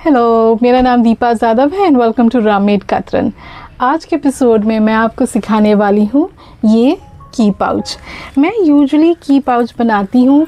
Hello, मेरा नाम दीपा जादव है एंड वेलकम टू राममेड कतरन। आज के एपिसोड में मैं आपको सिखाने वाली हूँ ये की पाउच। मैं यूजुअली की पाउच बनाती हूँ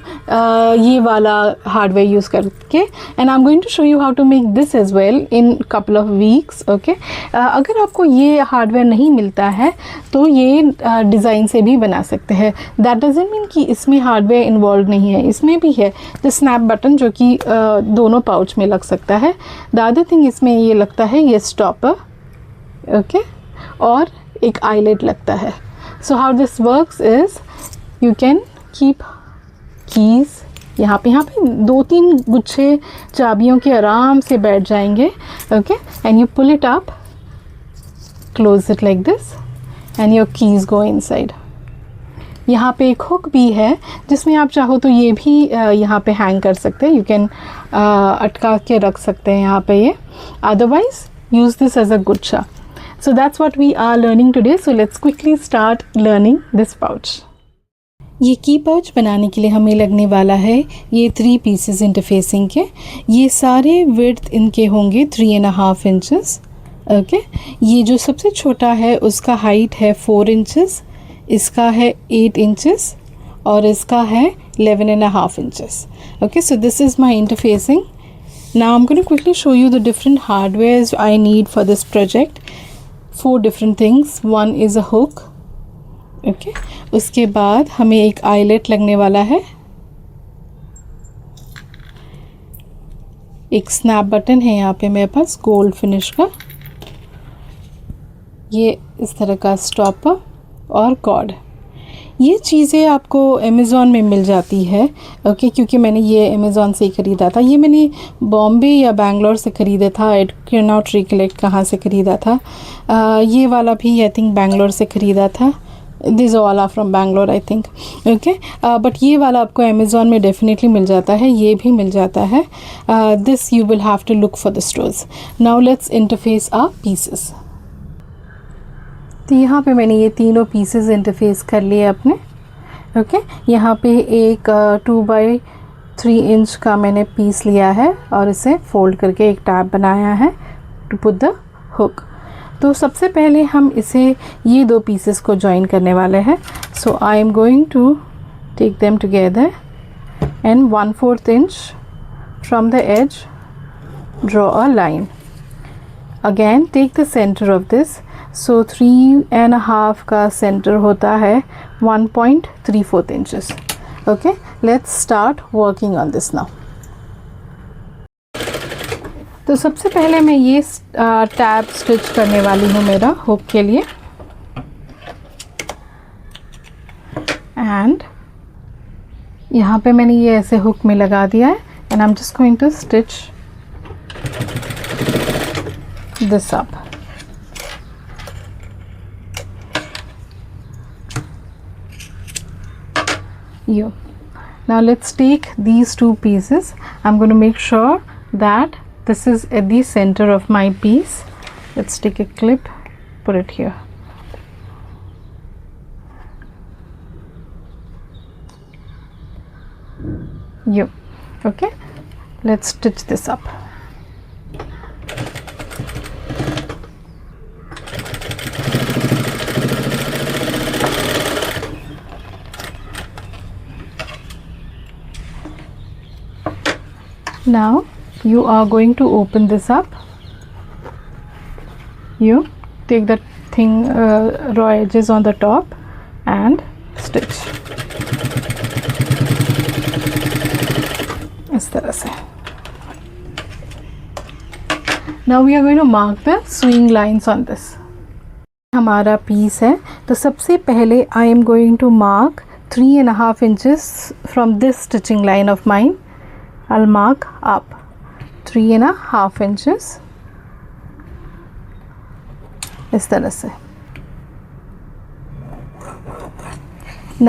ये वाला हार्डवेयर यूज़ करके and I am going to show you how to make this as well in couple of weeks. Okay, अगर आपको ये हार्डवेयर नहीं मिलता है तो ये डिज़ाइन से भी बना सकते हैं। दैट डजंट मीन कि इसमें हार्डवेयर इन्वॉल्व नहीं है, इसमें भी है। द स्नैप बटन जो कि दोनों पाउच में लग सकता है। द अदर थिंग इसमें ये लगता है ये स्टॉपर, ओके, और एक आईलेट लगता है। So how this works is you can keep keys यहाँ पे 2-3 गुच्छे चाबियों के आराम से बैठ जाएंगे। okay, and you pull it up, close it like this and your keys go inside. यहाँ पे एक हुक भी है जिसमें आप चाहो तो ये भी यहाँ पे हैंग कर सकते हैं। You can अटका के रख सकते हैं यहाँ पे ये। Otherwise use this as a गुच्छा। So that's what we are learning today. So let's quickly start learning this pouch. ये की पाउच बनाने के लिए हमें लगने वाला है ये 3 पीसेस इंटरफेसिंग के। ये सारे विड्थ इनके होंगे 3.5 इंचेस। ओके, ये जो सबसे छोटा है उसका हाइट है 4 इंचेस, इसका है 8 इंचेस और इसका है 11.5 inches. Okay, so this is my interfacing. Now I'm going to quickly show you the different hardwares I need for this project. 4 different things. One is a hook. Okay. उसके बाद हमें एक eyelet लगने वाला है, एक स्नैप बटन है यहाँ पे मेरे पास गोल्ड फिनिश का, ये इस तरह का स्टॉपर और कॉर्ड। ये चीज़ें आपको अमेज़ॉन में मिल जाती है। ओके, क्योंकि मैंने ये अमेज़ॉन से ही ख़रीदा था। ये मैंने बॉम्बे या बैंगलोर से ख़रीदा था। आई कैन नॉट रिकलेक्ट कहाँ से ख़रीदा था। ये वाला भी आई थिंक बैंगलोर से ख़रीदा था। This all are from Bangalore I think. Okay, but ये वाला आपको अमेज़ॉन में डेफिनेटली मिल जाता है, ये भी मिल जाता है। This you will have to look for the stores. Now let's interface our pieces. तो यहाँ पे मैंने ये तीनों पीसेस इंटरफेस कर लिए अपने। ओके, यहाँ पे एक 2x3 इंच का मैंने पीस लिया है और इसे फोल्ड करके एक टैब बनाया है टू पुट द हुक। तो सबसे पहले हम इसे ये 2 पीसेस को जॉइन करने वाले हैं। So I am going to take them together and 1/4 inch from the edge draw a line. Again take the centre of this. So 3.5 का सेंटर होता है 1.34 inches. Okay, let's start working on this now. तो सबसे पहले मैं ये tab stitch करने वाली हूँ मेरा हुक के लिए। एंड यहाँ पे मैंने ये ऐसे हुक में लगा दिया है and I am just going to stitch this up. Now let's take these 2 pieces. I'm going to make sure that this is at the center of my piece. Let's take a clip, put it here. Okay, let's stitch this up. Now you are going to open this up. You take the thing raw edges on the top and stitch इस तरह से। Now we are going to mark the sewing lines on this. हमारा piece है तो सबसे पहले I am going to mark 3.5 inches from this stitching line of mine. I'll mark up 3.5 inches इस तरह से।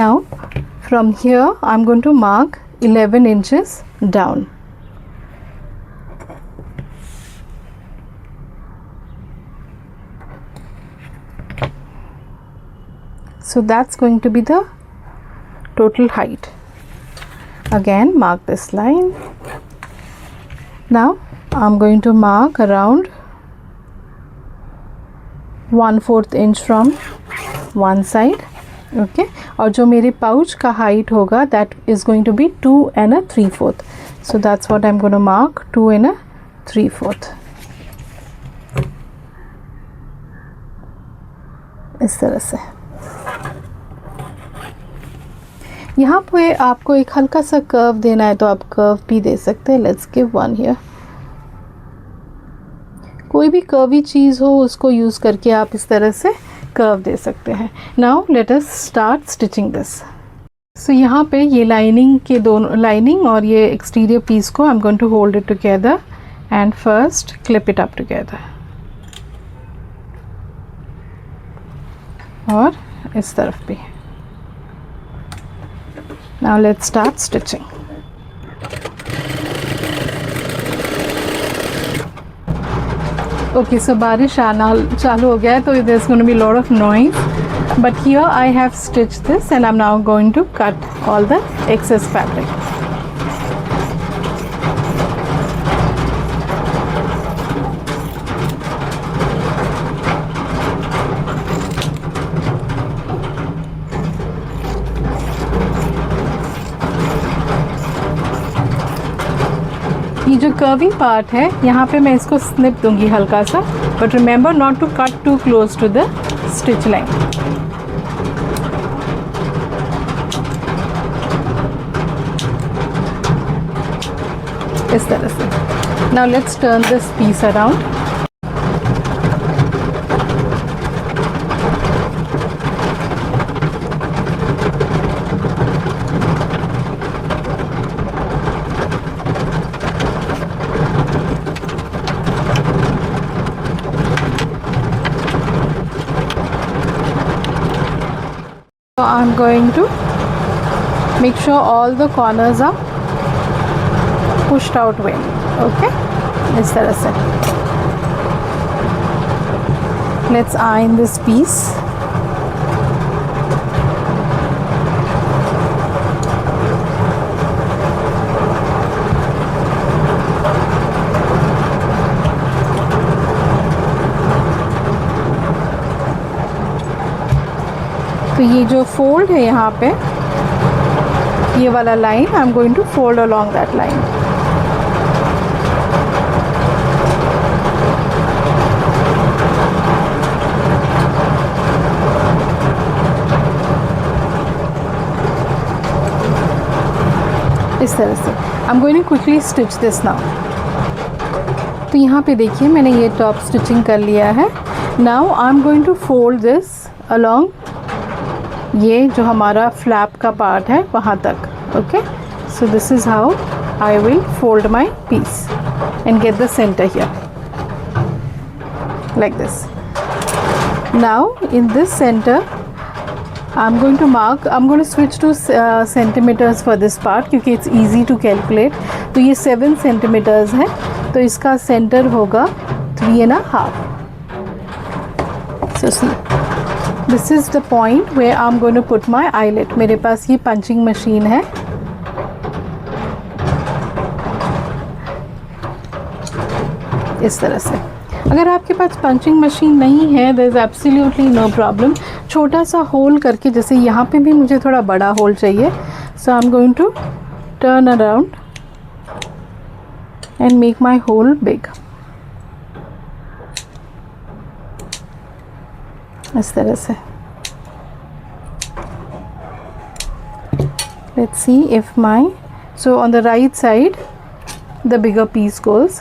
Now from here I'm going to mark 11 inches down. So that's going to be the total height. Again mark this line. Now I'm going to mark around 1/4 inch from one side. Okay और जो मेरे pouch का height होगा that is going to be 2 3/4. So that's what I am going to mark 2 3/4 इस तरह से. यहाँ पे आपको एक हल्का सा कर्व देना है तो आप कर्व भी दे सकते हैं. Let's give one here. कोई भी कर्वी चीज़ हो उसको यूज़ करके आप इस तरह से कर्व दे सकते हैं. Now let us start stitching this. So यहाँ पे ये लाइनिंग के दोनों लाइनिंग और ये एक्सटीरियर पीस को I am going to hold it together and first clip it up together और इस तरफ भी. Now let's start stitching. Okay so बारिश आना चालू हो गया है तो there is going to be lot of noise but here I have stitch this and I am now going to cut all the excess fabric. ये जो curving part है यहाँ पे मैं इसको स्निप दूंगी हल्का सा but remember not to cut too close to the stitch line. इस तरह से. Now let's turn this piece around. So I'm going to make sure all the corners are pushed out well. Okay, इस तरह से. Let's iron this piece. तो ये जो fold है यहाँ पे ये वाला line I am going to fold along that line. इस तरह से. I am going to quickly stitch this now. तो यहाँ पे देखिए मैंने ये टॉप स्टिचिंग कर लिया है. Now I am going to fold this along ये जो हमारा फ्लैप का पार्ट है वहाँ तक. Okay so this is how I will fold my piece and get the centre here like this. Now in this centre I am going to mark. I am going to switch to centimetres for this part क्योंकि it's easy to calculate. तो ये 7 centimetres है तो इसका centre होगा 3.5. So see this is the point where I am going to put my eyelet. मेरे पास ये पंचिंग मशीन है. इस तरह से. अगर आपके पास पंचिंग मशीन नहीं है there is absolutely no problem. छोटा सा होल करके जैसे यहाँ पे भी मुझे थोड़ा बड़ा होल चाहिए. So I am going to turn around and make my hole big. इस तरह से. Let's see if my so on the right side the bigger piece goes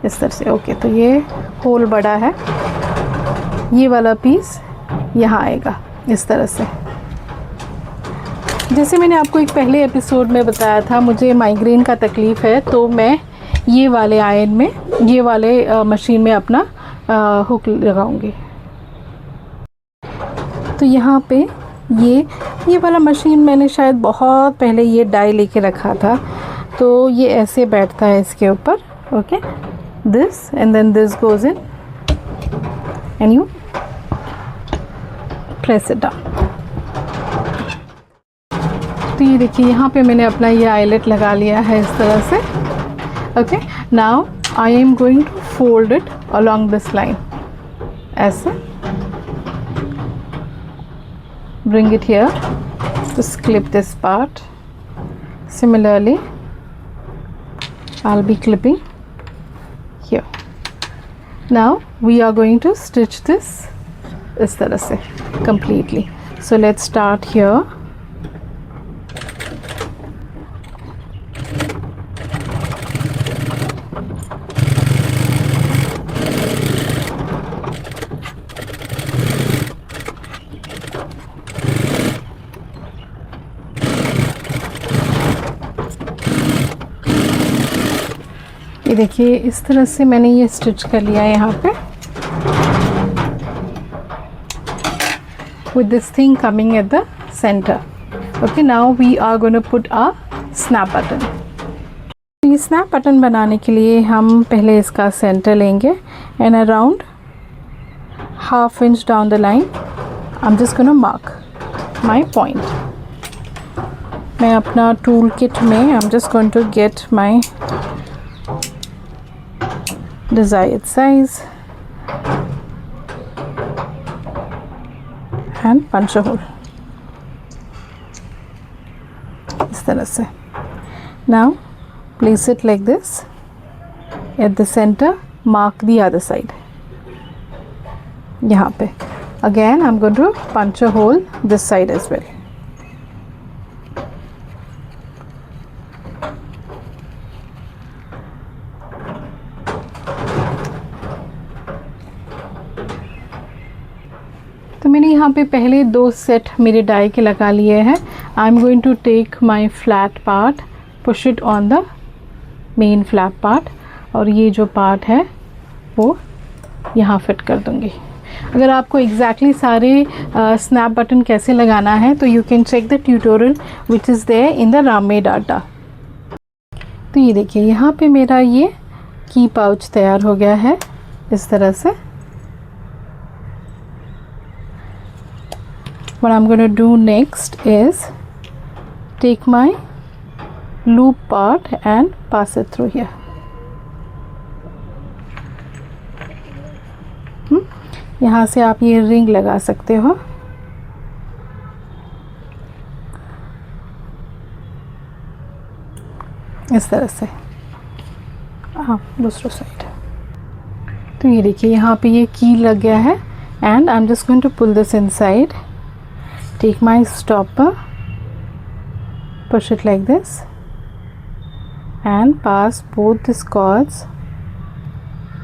इस तरह से. ओके तो ये होल बड़ा है. ये वाला पीस यहाँ आएगा इस तरह से. जैसे मैंने आपको एक पहले एपिसोड में बताया था मुझे माइग्रेन का तकलीफ़ है तो मैं ये वाले आयरन में ये वाले मशीन में अपना हुक लगाऊंगी. तो यहाँ पे ये वाला मशीन मैंने शायद बहुत पहले ये डाई लेके रखा था तो ये ऐसे बैठता है इसके ऊपर. Okay this and then this goes in and you press it down. तो ये देखिए यहाँ पे मैंने अपना ये आईलेट लगा लिया है इस तरह से. Okay, now I am going to fold it along this line. ऐसे bring it here, just clip this part. Similarly I'll be clipping here. Now we are going to stitch this इस तरह से completely. So let's start here. ये देखिए इस तरह से मैंने ये स्टिच कर लिया है यहाँ पे with this thing coming at the center. Okay, now we are going to put a snap button. ये snap button बनाने के लिए हम पहले इसका सेंटर लेंगे and around ½ inch down the line I'm just going to mark my point. मैं अपना टूल किट में I'm just going to get my desired size and punch a hole इस तरह से. Now place it like this at the center, mark the other side. यहाँ पे again I'm going to punch a hole this side as well. तो मैंने यहाँ पे पहले 2 सेट मेरे डाई के लगा लिए हैं. I am going to take my flat part, push it on the main flat part और ये जो पार्ट है वो यहाँ फिट कर दूँगी. अगर आपको एग्जैक्टली सारे स्नैप बटन कैसे लगाना है तो you can check the tutorial which is there in the राममेड आटा. तो ये देखिए यहाँ पे मेरा ये की पाउच तैयार हो गया है इस तरह से. What I'm going to do next is take my loop part and pass it through here. यहाँ से आप ये रिंग लगा सकते हो. इस तरह से. दूसरा साइड. तो ये देखिए यहाँ पे ये की लग गया है and I'm just going to pull this inside. Take my stopper, push it like this and pass both these cords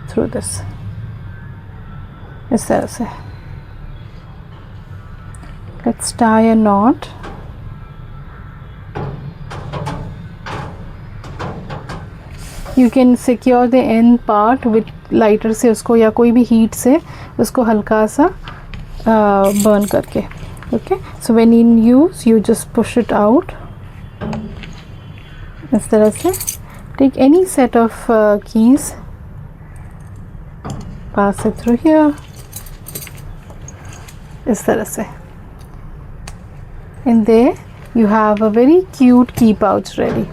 through this इस तरह से. Let's tie a knot. You can secure the end part with lighter से उसको या कोई भी heat से उसको हल्का सा burn करके. Okay, so when in use you just push it out इस तरह से. Take any set of keys, pass it through here इस तरह से. And there you have a very cute key pouch ready.